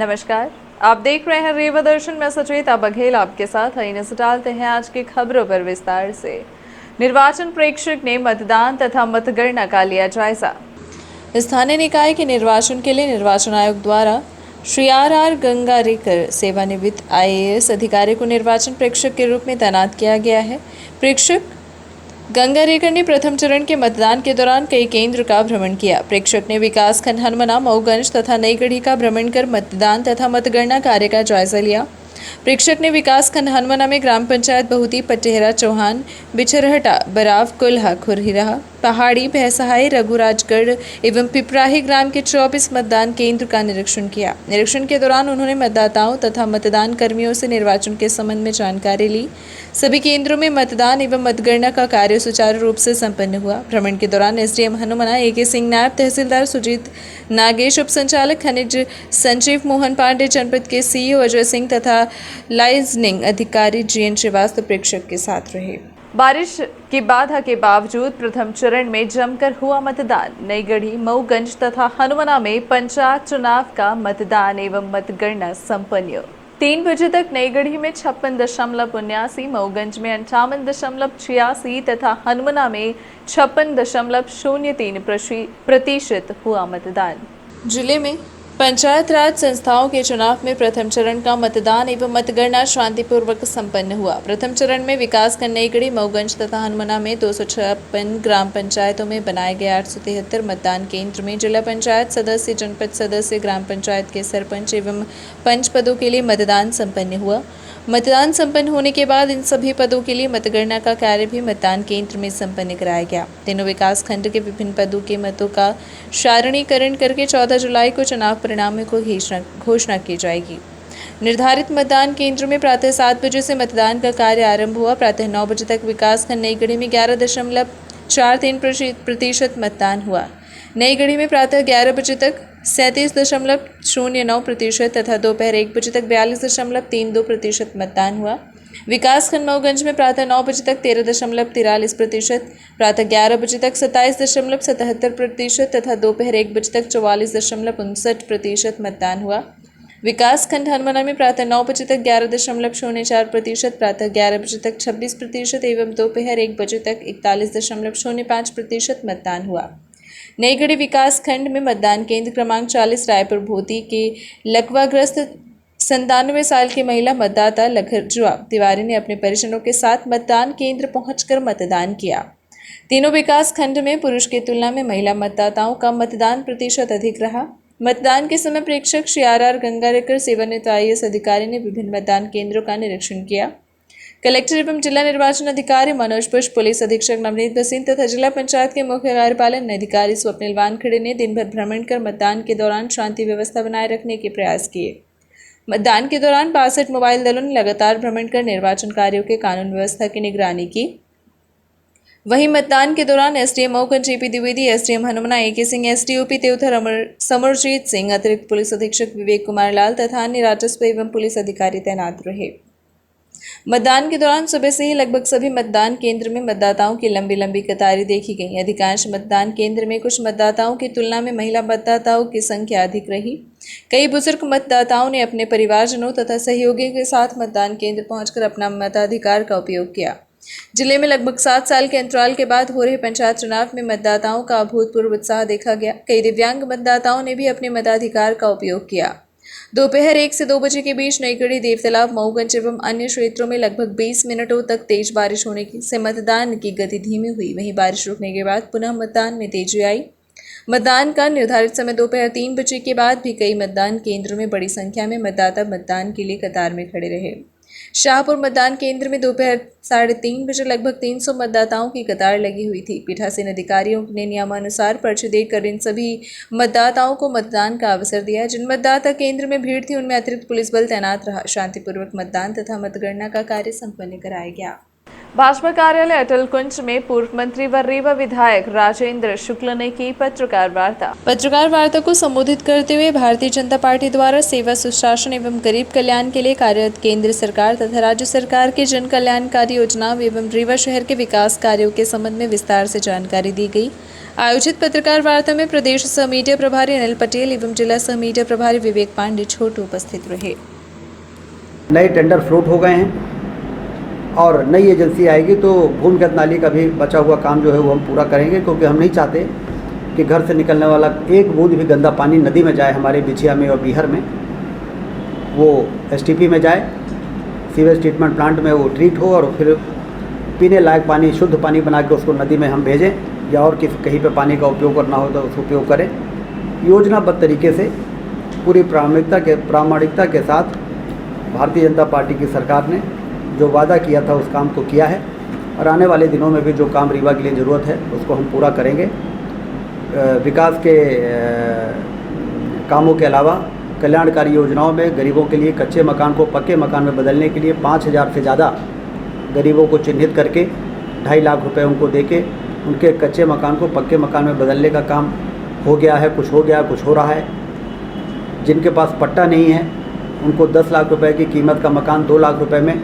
नमस्कार। आप देख रहे हैं रेवा दर्शन में सचेता बघेल आपके साथ है। नजर डालते हैं आज की खबरों पर विस्तार से। निर्वाचन प्रेक्षक ने मतदान तथा मतगणना का लिया जायजा। स्थानीय निकाय के निर्वाचन के लिए निर्वाचन आयोग द्वारा श्री आर गंगारेकर सेवानिवृत्त IAS अधिकारी को निर्वाचन प्रेक्षक के रूप में तैनात किया गया है। प्रेक्षक गंगारेकर ने प्रथम चरण के मतदान के दौरान कई केंद्र का भ्रमण किया। प्रेक्षक ने विकासखंड हनुमना, मऊगंज तथा नईगढ़ी का भ्रमण कर मतदान तथा मतगणना कार्य का जायजा लिया। प्रेक्षक ने विकासखंड हनुमना में ग्राम पंचायत बहुती, पटेहरा, चौहान, बिछरहटा, बराव, कुल्हा, खुरहिरा, पहाड़ी, भैंसहाई, रघुराजगढ़ एवं पिपराही ग्राम के 24 मतदान केंद्र का निरीक्षण किया। निरीक्षण के दौरान उन्होंने मतदाताओं तथा मतदान कर्मियों से निर्वाचन के संबंध में जानकारी ली। सभी केंद्रों में मतदान एवं मतगणना का कार्य सुचारू रूप से संपन्न हुआ। भ्रमण के दौरान SDM हनुमना AK सिंह, नायब तहसीलदार सुजीत नागेश, उप संचालक खनिज संजीव मोहन पांडे, जनपद के CEO अजय सिंह तथा लाइजनिंग अधिकारी GN श्रीवास्तव प्रेक्षक के साथ रहे। बारिश की बाधा के बावजूद प्रथम चरण में जमकर हुआ मतदान। नईगढ़ी, मऊगंज तथा हनुमना में पंचायत चुनाव का मतदान एवं मतगणना संपन्न। 3 बजे तक नईगढ़ी में 56.79, मऊगंज में 58.86 तथा हनुमना में 56.03% हुआ मतदान। जिले में पंचायत राज संस्थाओं के चुनाव में प्रथम चरण का मतदान एवं मतगणना शांतिपूर्वक संपन्न हुआ। प्रथम चरण में विकासखंड नईगढ़ी, मऊगंज तथा हनुमना में 256 ग्राम पंचायतों में बनाए गए 873 मतदान केंद्र में जिला पंचायत सदस्य, जनपद सदस्य, ग्राम पंचायत के सरपंच एवं पंच पदों के लिए मतदान संपन्न हुआ। मतदान संपन्न होने के बाद इन सभी पदों के लिए मतगणना का कार्य भी मतदान केंद्र में संपन्न कराया गया। तीनों विकास खंड के विभिन्न पदों के मतों का सारणीकरण करके 14 जुलाई को चुनाव परिणामों को घोषणा की जाएगी। निर्धारित मतदान केंद्रों में प्रातः 7 बजे से मतदान का कार्य आरंभ हुआ। प्रातः 9 बजे तक विकासखंड नईगढ़ी में 11.43% मतदान हुआ। नईगढ़ी में प्रातः 11 बजे तक 37.09% तथा दोपहर 1 बजे तक 42.32% मतदान हुआ। विकासखंड मऊगंज में प्रातः 9 बजे तक 13.43%, प्रातः 11 बजे तक 27.77% तथा दोपहर 1 बजे तक 44.59% मतदान हुआ। विकासखंड हनुमना में प्रातः 9 बजे तक 11.04%, प्रातः 11 बजे तक 26% एवं दोपहर 1 बजे तक 41.05% मतदान हुआ। नईगढ़ी विकास खंड में मतदान केंद्र क्रमांक 40 रायपुर भोती के लकवाग्रस्त 97 साल की महिला मतदाता लखरजुआ तिवारी ने अपने परिजनों के साथ मतदान केंद्र पहुंचकर मतदान किया। तीनों विकास खंड में पुरुष की तुलना में महिला मतदाताओं का मतदान प्रतिशत अधिक रहा। मतदान के समय प्रेक्षक श्री आर गंगारेकर सेवानिवृत्त IAS अधिकारी ने विभिन्न मतदान केंद्रों का निरीक्षण किया। कलेक्टर एवं जिला निर्वाचन अधिकारी मनोज पुष्प, पुलिस अधीक्षक नवनीत बसिन तथा जिला पंचायत के मुख्य कार्यपालन अधिकारी स्वप्निल वानखेड़े ने दिन भर भ्रमण कर मतदान के दौरान शांति व्यवस्था बनाए रखने के प्रयास किए। मतदान के दौरान 62 मोबाइल दलों ने लगातार भ्रमण कर निर्वाचन कार्यों के कानून व्यवस्था की निगरानी की। वहीं मतदान के दौरान SDM Mauganj JP Dwivedi, SDM Hanumana AK Singh, SDOP Teonthar Samarjeet Singh, अतिरिक्त पुलिस अधीक्षक विवेक कुमार लाल तथा अन्य राजस्व एवं पुलिस अधिकारी तैनात रहे। मतदान के दौरान सुबह से ही लगभग सभी मतदान केंद्र में मतदाताओं की लंबी लंबी कतारें देखी गईं। अधिकांश मतदान केंद्र में कुछ मतदाताओं की तुलना में महिला मतदाताओं की संख्या अधिक रही। कई बुजुर्ग मतदाताओं ने अपने परिवारजनों तथा सहयोगियों के साथ मतदान केंद्र पहुंचकर अपना मताधिकार का उपयोग किया। जिले में लगभग 7 साल के अंतराल के बाद हो रहे पंचायत चुनाव में मतदाताओं का अभूतपूर्व उत्साह देखा गया। कई दिव्यांग मतदाताओं ने भी अपने मताधिकार का उपयोग किया। दोपहर 1 से 2 बजे के बीच नईगढ़ी, देवतालाब, मऊगंज एवं अन्य क्षेत्रों में लगभग 20 मिनटों तक तेज बारिश होने से मतदान की गति धीमी हुई। वहीं बारिश रुकने के बाद पुनः मतदान में तेजी आई। मतदान का निर्धारित समय दोपहर 3 बजे के बाद भी कई मतदान केंद्रों में बड़ी संख्या में मतदाता मतदान के लिए कतार में खड़े रहे। शाहपुर मतदान केंद्र में दोपहर 3:30 बजे लगभग 300 मतदाताओं की कतार लगी हुई थी। पीठासीन अधिकारियों ने नियमानुसार पर्ची देकर इन सभी मतदाताओं को मतदान का अवसर दिया। जिन मतदाता केंद्र में भीड़ थी उनमें अतिरिक्त पुलिस बल तैनात रहा। शांतिपूर्वक मतदान तथा मतगणना का कार्य संपन्न कराया गया। भाजपा कार्यालय अटल कुंज में पूर्व मंत्री व रीवा विधायक राजेंद्र शुक्ल ने की पत्रकार वार्ता। पत्रकार वार्ता को संबोधित करते हुए भारतीय जनता पार्टी द्वारा सेवा, सुशासन एवं गरीब कल्याण के लिए कार्यरत केंद्र सरकार तथा राज्य सरकार के जन कल्याणकारी योजनाओं एवं रीवा शहर के विकास कार्यों के संबंध में विस्तार से जानकारी दी गई। आयोजित पत्रकार वार्ता में प्रदेश सह मीडिया प्रभारी अनिल पटेल एवं जिला सह मीडिया प्रभारी विवेक पांडे छोटू उपस्थित रहे। नए टेंडर फ्लोट हो गए हैं और नई एजेंसी आएगी तो भूमिगत नाली का भी बचा हुआ काम जो है वो हम पूरा करेंगे, क्योंकि हम नहीं चाहते कि घर से निकलने वाला एक बूंद भी गंदा पानी नदी में जाए, हमारे बिछिया में और बिहार में वो एसटीपी में जाए, सीवेज ट्रीटमेंट प्लांट में वो ट्रीट हो और फिर पीने लायक पानी, शुद्ध पानी बना के उसको नदी में हम भेजें, या और कहीं पे पानी का उपयोग करना हो तो उसको उपयोग करें। योजनाबद्ध तरीके से पूरी प्रामाणिकता के साथ भारतीय जनता पार्टी की सरकार ने जो वादा किया था उस काम को किया है और आने वाले दिनों में भी जो काम रीवा के लिए ज़रूरत है उसको हम पूरा करेंगे। विकास के कामों के अलावा कल्याणकारी योजनाओं में गरीबों के लिए कच्चे मकान को पक्के मकान में बदलने के लिए 5,000 से ज़्यादा गरीबों को चिन्हित करके 2.5 लाख रुपए उनको देके उनके कच्चे मकान को पक्के मकान में बदलने का काम हो गया है, कुछ हो गया, कुछ हो रहा है। जिनके पास पट्टा नहीं है उनको 10 लाख रुपए की कीमत का मकान 2 लाख रुपए में,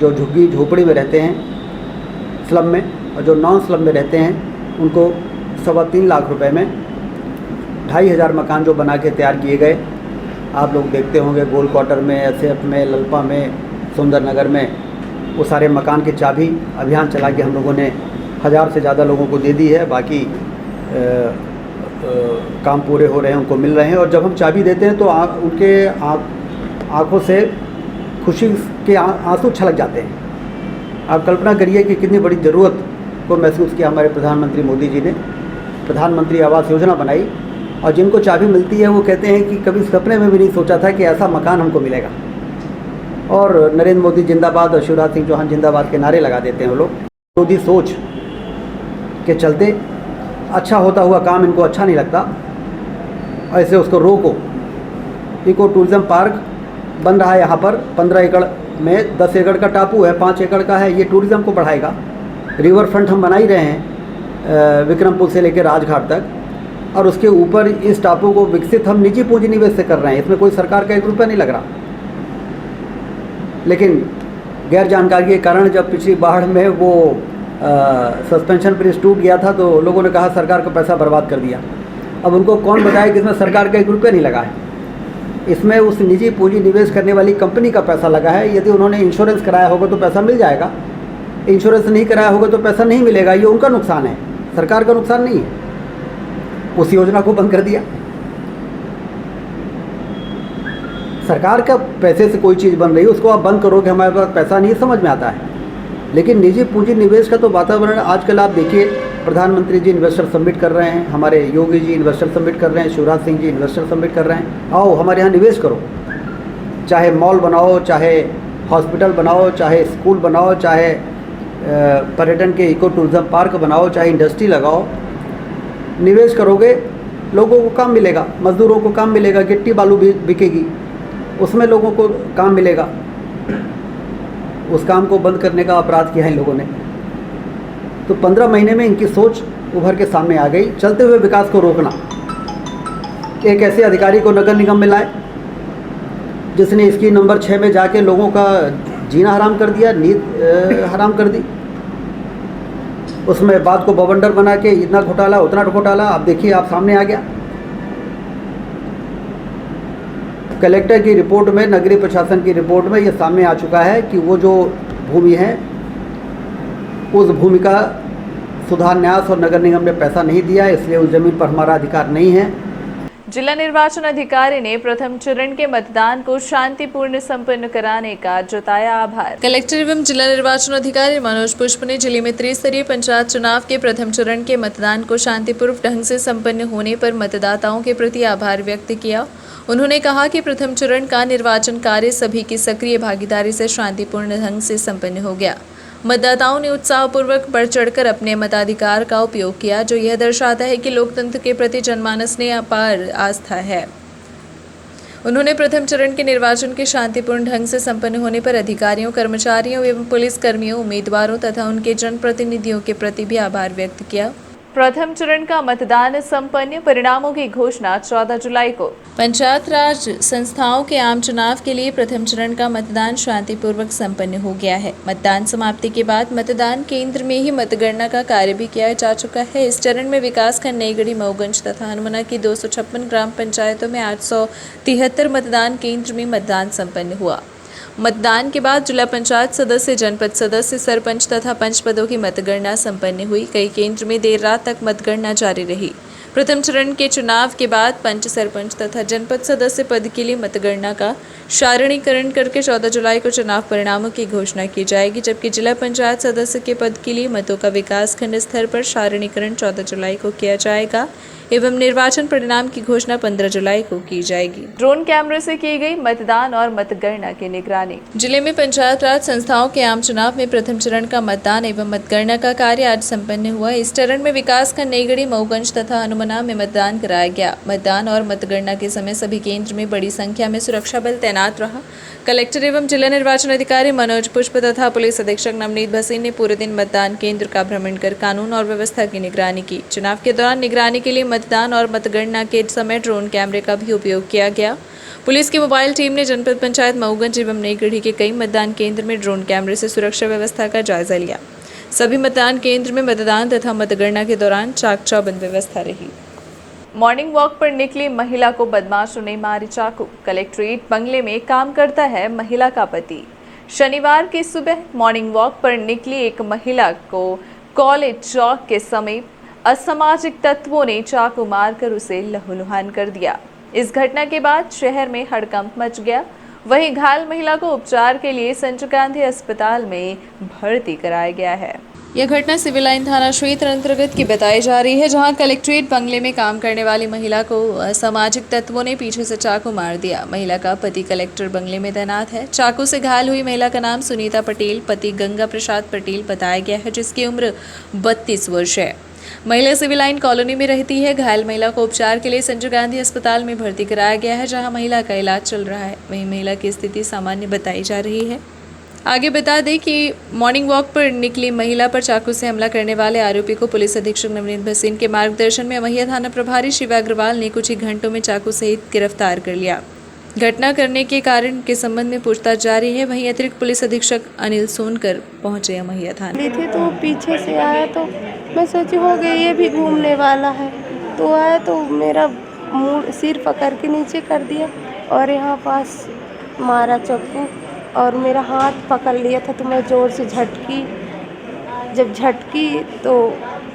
जो झुग्गी झोपड़ी में रहते हैं स्लम में, और जो नॉन स्लम में रहते हैं उनको 3.25 लाख रुपए में 2,500 मकान जो बना के तैयार किए गए। आप लोग देखते होंगे गोल क्वार्टर में, SF में, ललपा में, सुंदर नगर में, वो सारे मकान की चाबी अभियान चला के हम लोगों ने 1000 से ज़्यादा लोगों को दे दी है। बाकी काम पूरे हो रहे हैं, उनको मिल रहे हैं। और जब हम चाबी देते हैं तो उनके आँखों से खुशी के आंसू छलक जाते हैं। आप कल्पना करिए कि कितनी बड़ी ज़रूरत को महसूस किया हमारे प्रधानमंत्री मोदी जी ने। प्रधानमंत्री आवास योजना बनाई और जिनको चाबी मिलती है वो कहते हैं कि कभी सपने में भी नहीं सोचा था कि ऐसा मकान हमको मिलेगा। और नरेंद्र मोदी जिंदाबाद और शिवराज सिंह चौहान जिंदाबाद के नारे लगा देते हैं वो लोग। विरोधी सोच के चलते अच्छा होता हुआ काम इनको अच्छा नहीं लगता, ऐसे उसको रोको। इको टूरिज़्म पार्क बन रहा है यहाँ पर 15 एकड़ में, 10 एकड़ का टापू है, 5 एकड़ का है, ये टूरिज़्म को बढ़ाएगा। रिवर फ्रंट हम बना ही रहे हैं विक्रमपुर से लेकर राजघाट तक, और उसके ऊपर इस टापू को विकसित हम निजी पूंजी निवेश से कर रहे हैं। इसमें कोई सरकार का 1 रुपया नहीं लग रहा। लेकिन गैर जानकारी के कारण जब पिछली बाढ़ में वो सस्पेंशन ब्रिज टूट गया था तो लोगों ने कहा सरकार का पैसा बर्बाद कर दिया। अब उनको कौन बताए कि इसमें सरकार का 1 रुपया नहीं लगा है, इसमें उस निजी पूंजी निवेश करने वाली कंपनी का पैसा लगा है। यदि उन्होंने इंश्योरेंस कराया होगा तो पैसा मिल जाएगा, इंश्योरेंस नहीं कराया होगा तो पैसा नहीं मिलेगा। ये उनका नुकसान है, सरकार का नुकसान नहीं है। उस योजना को बंद कर दिया। सरकार का पैसे से कोई चीज़ बन रही है उसको आप बंद करो कि हमारे पास पैसा नहीं, समझ में आता है। लेकिन निजी पूंजी निवेश का तो वातावरण आजकल आप देखिए, प्रधानमंत्री जी इन्वेस्टर समिट कर रहे हैं, हमारे योगी जी इन्वेस्टर समिट कर रहे हैं, शिवराज सिंह जी इन्वेस्टर समिट कर रहे हैं। आओ हमारे यहाँ निवेश करो, चाहे मॉल बनाओ, चाहे हॉस्पिटल बनाओ, चाहे स्कूल बनाओ, चाहे पर्यटन के इको टूरिज़्म पार्क बनाओ, चाहे इंडस्ट्री लगाओ। निवेश करोगे लोगों को काम मिलेगा, मज़दूरों को काम मिलेगा, गिट्टी बालू भी बिकेगी, उसमें लोगों को काम मिलेगा। उस काम को बंद करने का अपराध किया है इन लोगों ने। तो 15 महीने में इनकी सोच उभर के सामने आ गई। चलते हुए विकास को रोकना, एक ऐसे अधिकारी को नगर निगम में लाए जिसने स्कीम नंबर 6 में जाके लोगों का जीना हराम कर दिया, नींद हराम कर दी। उसमें बात को बवंडर बना के इतना घोटाला उतना घोटाला, आप देखिए आप सामने आ गया। कलेक्टर की रिपोर्ट में, नगरीय प्रशासन की रिपोर्ट में ये सामने आ चुका है कि वो जो भूमि है उस भूमि का सुधार न्यास और नगर निगम ने पैसा नहीं दिया, इसलिए उस जमीन पर हमारा अधिकार नहीं है। जिला निर्वाचन अधिकारी ने प्रथम चरण के मतदान को शांतिपूर्ण संपन्न कराने का जताया आभार। कलेक्टर एवं जिला निर्वाचन अधिकारी मनोज पुष्प ने जिले में त्रिस्तरीय पंचायत चुनाव के प्रथम चरण के मतदान को शांतिपूर्ण ढंग से संपन्न होने पर मतदाताओं के प्रति आभार व्यक्त किया। उन्होंने कहा कि प्रथम चरण का निर्वाचन कार्य सभी की सक्रिय भागीदारी से शांतिपूर्ण ढंग से संपन्न हो गया। मतदाताओं ने उत्साहपूर्वक बढ़ चढ़कर अपने मताधिकार का उपयोग किया, जो यह दर्शाता है कि लोकतंत्र के प्रति जनमानस ने अपार आस्था है। उन्होंने प्रथम चरण के निर्वाचन के शांतिपूर्ण ढंग से संपन्न होने पर अधिकारियों, कर्मचारियों एवं पुलिस कर्मियों, उम्मीदवारों तथा उनके जनप्रतिनिधियों के प्रति भी आभार व्यक्त किया। प्रथम चरण का मतदान संपन्न, परिणामों की घोषणा 14 जुलाई को। पंचायत राज संस्थाओं के आम चुनाव के लिए प्रथम चरण का मतदान शांतिपूर्वक संपन्न हो गया है। मतदान समाप्ति के बाद मतदान केंद्र में ही मतगणना का कार्य भी किया जा चुका है। इस चरण में विकासखंड नईगढ़ी, मऊगंज तथा हनुमना की 256 ग्राम पंचायतों में 873 मतदान केंद्र में मतदान संपन्न हुआ। मतदान के बाद जिला पंचायत सदस्य, जनपद सदस्य, सरपंच तथा पंच पदों की मतगणना संपन्न हुई। कई केंद्र में देर रात तक मतगणना जारी रही। प्रथम चरण के चुनाव के बाद पंच, सरपंच तथा जनपद सदस्य पद के लिए मतगणना का सारणीकरण करके 14 जुलाई को चुनाव परिणामों की घोषणा की जाएगी, जबकि जिला पंचायत सदस्य के पद के लिए मतों का विकासखंड स्तर पर सारणीकरण 14 जुलाई को किया जाएगा एवं निर्वाचन परिणाम की घोषणा 15 जुलाई को की जाएगी। ड्रोन कैमरे से की गई मतदान और मतगणना की निगरानी। जिले में पंचायत राज संस्थाओं के आम चुनाव में प्रथम चरण का मतदान एवं मतगणना का कार्य आज संपन्न हुआ। इस चरण में विकासखंड नईगढ़ी, मऊगंज तथा हनुमना में मतदान कराया गया। मतदान और मतगणना के समय सभी केंद्र में बड़ी संख्या में सुरक्षा बल तैनात रहा। कलेक्टर एवं जिला निर्वाचन अधिकारी मनोज पुष्प तथा पुलिस अधीक्षक नवनीत भसीन ने पूरे दिन मतदान केंद्र का भ्रमण कर कानून और व्यवस्था की निगरानी की। चुनाव के दौरान निगरानी के लिए मतदान और मतगणना के समय ड्रोन कैमरे का भी उपयोग किया गया। पुलिस की मोबाइल टीम ने जनपद पंचायत मऊगंज एवं नईगढ़ी के कई मतदान केंद्र में ड्रोन कैमरे से सुरक्षा व्यवस्था का जायजा लिया। सभी मतदान केंद्र में मतदान तथा मतगणना के दौरान चाक चौबंद व्यवस्था रही। मॉर्निंग वॉक पर निकली महिला को बदमाशों ने मारी चाकू। कलेक्ट्रेट बंगले में काम करता है महिला का पति। शनिवार की सुबह मॉर्निंग वॉक पर निकली एक महिला को कॉलेज चौक के समीप असामाजिक तत्वों ने चाकू मारकर उसे लहूलुहान कर दिया। इस घटना के बाद शहर में हड़कंप मच गया। वहीं घायल महिला को उपचार के लिए संजय गांधी अस्पताल में भर्ती कराया गया है। यह घटना सिविल लाइन थाना क्षेत्र अंतर्गत की बताई जा रही है, जहां कलेक्ट्रेट बंगले में काम करने वाली महिला को असामाजिक तत्वों ने पीछे से चाकू मार दिया। महिला का पति कलेक्टर बंगले में तैनात है। चाकू से घायल हुई महिला का नाम सुनीता पटेल, पति गंगा प्रसाद पटेल बताया गया है, जिसकी उम्र 32 वर्ष है। महिला सिविल लाइन कॉलोनी में रहती है। घायल महिला को उपचार के लिए संजय गांधी अस्पताल में भर्ती कराया गया है, जहां महिला का इलाज चल रहा है। वहीं महिला की स्थिति सामान्य बताई जा रही है। आगे बता दें कि मॉर्निंग वॉक पर निकली महिला पर चाकू से हमला करने वाले आरोपी को पुलिस अधीक्षक नवनीत भसीन के मार्गदर्शन में महिला थाना प्रभारी शिवा अग्रवाल ने कुछ ही घंटों में चाकू सहित गिरफ्तार कर लिया। घटना करने के कारण के संबंध में पूछताछ जारी है। वहीं अतिरिक्त पुलिस अधीक्षक अनिल सोनकर पहुंचे महिला थाना। थी तो पीछे से आया तो मैं सोची हो गई ये भी घूमने वाला है, तो आया तो मेरा मुंह सिर पकड़ के नीचे कर दिया और यहाँ पास मारा चाकू और मेरा हाथ पकड़ लिया था, तो मैं ज़ोर से झटकी। जब झटकी तो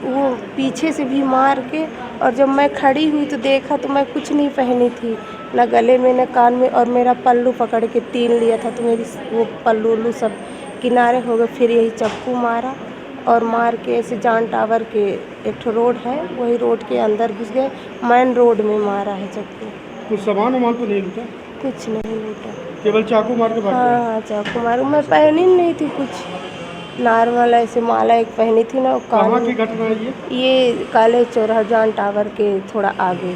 वो पीछे से भी मार के, और जब मैं खड़ी हुई तो देखा तो मैं कुछ नहीं पहनी थी, न गले में न कान में, और मेरा पल्लू पकड़ के तीन लिया था, तो मेरी वो पल्लू उल्लू सब किनारे हो गए। फिर यही चाकू मारा और मार के ऐसे जान टावर के एक ठो रोड है, वही रोड के अंदर घुस गए। मेन रोड में मारा है चाकू। कुछ सामान वामान तो नहीं लूटा? कुछ नहीं लूटा, केवल चाकू मार के भाग गए? हाँ चाकू मार। मैं पहनी नहीं थी कुछ, नॉर्मल ऐसे माला एक पहनी थी ना। कहाँ की घटना है ये कॉलेज चौराहा जान टावर के थोड़ा आगे।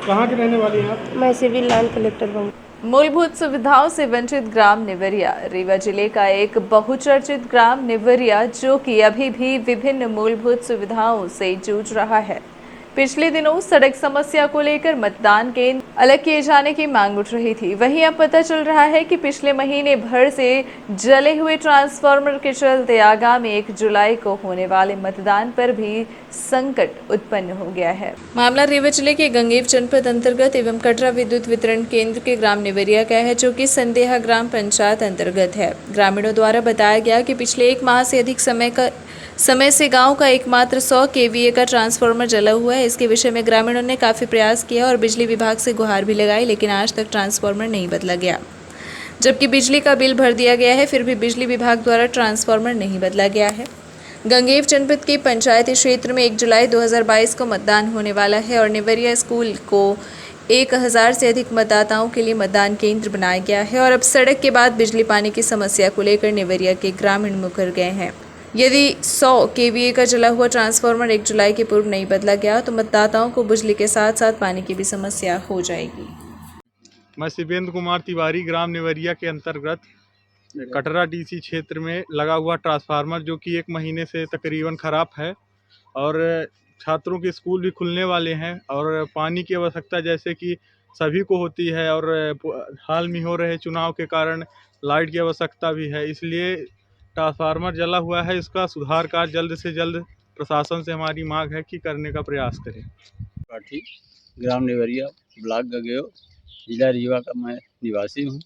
कहाँ के रहने वाली हैं आप? मैं सिविल लाइन कलेक्टर बनूँ। मूलभूत सुविधाओं से वंचित ग्राम निवरिया। रीवा जिले का एक बहुचर्चित ग्राम निवरिया, जो कि अभी भी विभिन्न मूलभूत सुविधाओं से जूझ रहा है। पिछले दिनों सड़क समस्या को लेकर मतदान केंद्र अलग किए जाने की मांग उठ रही थी। वहीं अब पता चल रहा है कि पिछले महीने भर से जले हुए ट्रांसफार्मर के चलते आगामी 1 जुलाई को होने वाले मतदान पर भी संकट उत्पन्न हो गया है। मामला रीवा जिले के गंगेव जनपद अंतर्गत एवं कटरा विद्युत वितरण केंद्र के ग्राम निवरिया का है, जो कि संदेहा ग्राम पंचायत अंतर्गत है। ग्रामीणों द्वारा बताया गया कि पिछले 1 माह से अधिक समय से गांव का एकमात्र 100 kVA का ट्रांसफार्मर जला हुआ है। इसके विषय में ग्रामीणों ने काफ़ी प्रयास किया और बिजली विभाग से गुहार भी लगाई, लेकिन आज तक ट्रांसफार्मर नहीं बदला गया। जबकि बिजली का बिल भर दिया गया है, फिर भी बिजली विभाग द्वारा ट्रांसफार्मर नहीं बदला गया है। गंगेव जनपद के पंचायती क्षेत्र में 1 जुलाई 2022 को मतदान होने वाला है और निवरिया स्कूल को 1000 से अधिक मतदाताओं के लिए मतदान केंद्र बनाया गया है। और अब सड़क के बाद बिजली पानी की समस्या को लेकर निवरिया के ग्रामीण मुकर गए हैं। यदि 100 kVA का जला हुआ ट्रांसफार्मर 1 जुलाई के पूर्व नहीं बदला गया तो मतदाताओं को बिजली के साथ साथ पानी की भी समस्या हो जाएगी। मैं शिवेंद्र कुमार तिवारी ग्राम नेवरिया के अंतर्गत कटरा डीसी क्षेत्र में लगा हुआ ट्रांसफार्मर जो कि 1 महीने से तकरीबन ख़राब है और छात्रों के स्कूल भी खुलने वाले हैं और पानी की आवश्यकता जैसे कि सभी को होती है और हाल में हो रहे चुनाव के कारण लाइट की आवश्यकता भी है, इसलिए ट्रांसफार्मर जला हुआ है। इसका सुधार कार्य जल्द से जल्द प्रशासन से हमारी मांग है कि करने का प्रयास करें। पाठी ग्राम नेवरिया ब्लॉक गगेओ जिला रीवा का मैं निवासी हूँ।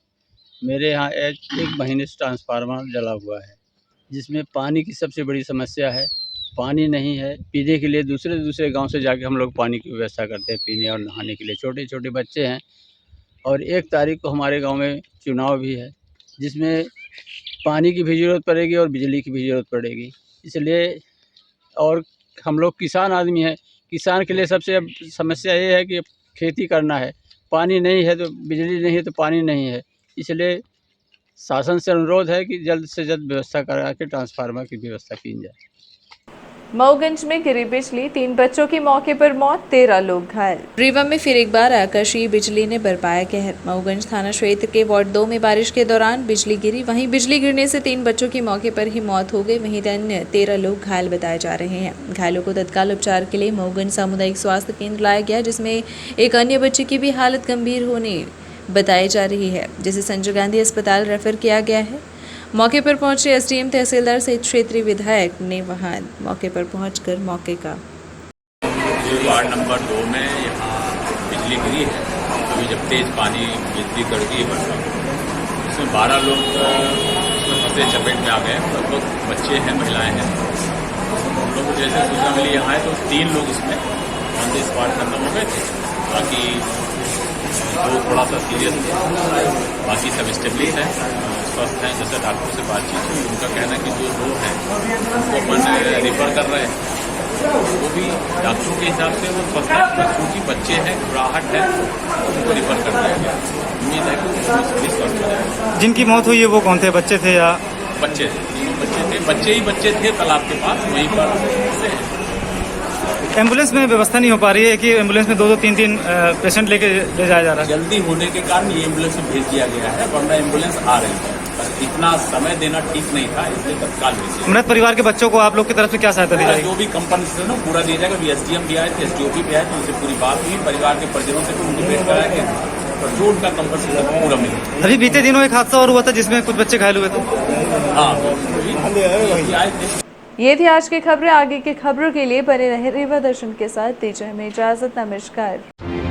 मेरे यहाँ 1 महीने से ट्रांसफार्मर जला हुआ है जिसमें पानी की सबसे बड़ी समस्या है। पानी नहीं है पीने के लिए, दूसरे गांव से जाके हम लोग पानी की व्यवस्था करते हैं पीने और नहाने के लिए। छोटे छोटे बच्चे हैं और 1 तारीख को हमारे गांव में चुनाव भी है जिसमें पानी की भी ज़रूरत पड़ेगी और बिजली की भी ज़रूरत पड़ेगी। इसलिए और हम लोग किसान आदमी हैं, किसान के लिए सबसे समस्या ये है कि खेती करना है, पानी नहीं है तो बिजली नहीं है तो पानी नहीं है। इसलिए शासन से अनुरोध है कि जल्द से जल्द व्यवस्था करा के ट्रांसफार्मर की व्यवस्था की जाए। मऊगंज में गिरी बिजली, 3 बच्चों की मौके पर मौत, 13 लोग घायल। रीवा में फिर एक बार आकाशीय बिजली ने बरपाया कहर। मऊगंज थाना क्षेत्र के वार्ड 2 में बारिश के दौरान बिजली गिरी, वहीं बिजली गिरने से 3 बच्चों की मौके पर ही मौत हो गई, वहीं अन्य 13 लोग घायल बताए जा रहे हैं। घायलों को तत्काल उपचार के लिए मऊगंज सामुदायिक स्वास्थ्य केंद्र लाया गया, जिसमें एक अन्य बच्चे की भी हालत गंभीर होने बताई जा रही है, जिसे संजय गांधी अस्पताल रेफर किया गया है। मौके पर पहुंचे एसडीएम तहसीलदार सहित क्षेत्रीय विधायक ने वहां मौके पर पहुंचकर मौके का वार्ड नंबर 2 में यहाँ बिजली गिरी है। अभी जब तेज पानी बिजली कड़की है वर्षा, इसमें 12 लोग उसमें फंसे चपेट में आ गए। लगभग बच्चे हैं, महिलाएं हैं। हम लोग को जैसे सूचना मिली यहाँ है तो 3 लोग इसमें ऑन द स्पॉट खत्म हो गए थे, बाकी 2 थोड़ा सा सीरियस थे, बाकी सब स्टेबलिश है, स्वस्थ हैं। जैसे डॉक्टर से बातचीत हुई, उनका कहना है कि जो 2 हैं उनको अपन रिफ़र कर रहे हैं, वो भी डॉक्टरों के हिसाब से वो स्वस्थ है, क्योंकि बच्चे हैं, घबराहट है, उनको रिफ़र कर दिया गया। उम्मीद है कि स्वस्थ हो जाएगा। जिनकी मौत हुई है वो कौन थे, बच्चे थे या? बच्चे थे, तीनों बच्चे थे, बच्चे थे तालाब के पास, वहीं पर से। एम्बुलेंस में व्यवस्था नहीं हो पा रही है कि एम्बुलेंस में 2-2, 3-3 पेशेंट लेके ले जाया जा रहा है? जल्दी होने के कारण ये एम्बुलेंस में भेज दिया गया है, वरना एम्बुलेंस आ रही है। इतना समय देना ठीक नहीं था, इसलिए तत्काल भेज दिया। मृत परिवार के बच्चों को आप लोग की तरफ से क्या सहायता दी जाएगी? जो भी कंपनसेशन हो पूरा दिया जाएगा। एसडीएम भी आए थे, एसडीओपी भी आए थे, उनसे पूरी बात हुई, परिवार के परिजनों से भी उनको भेंट कराया गया और जो उनका कंपनसेशन पूरा मिले। अभी बीते दिनों एक हादसा और हुआ था जिसमें कुछ बच्चे घायल हुए थे। हाँ, आए थे। ये थी आज की खबरें। आगे की खबरों के लिए बने रहे रीवा दर्शन के साथ। दीजिए हमें इजाजत। नमस्कार।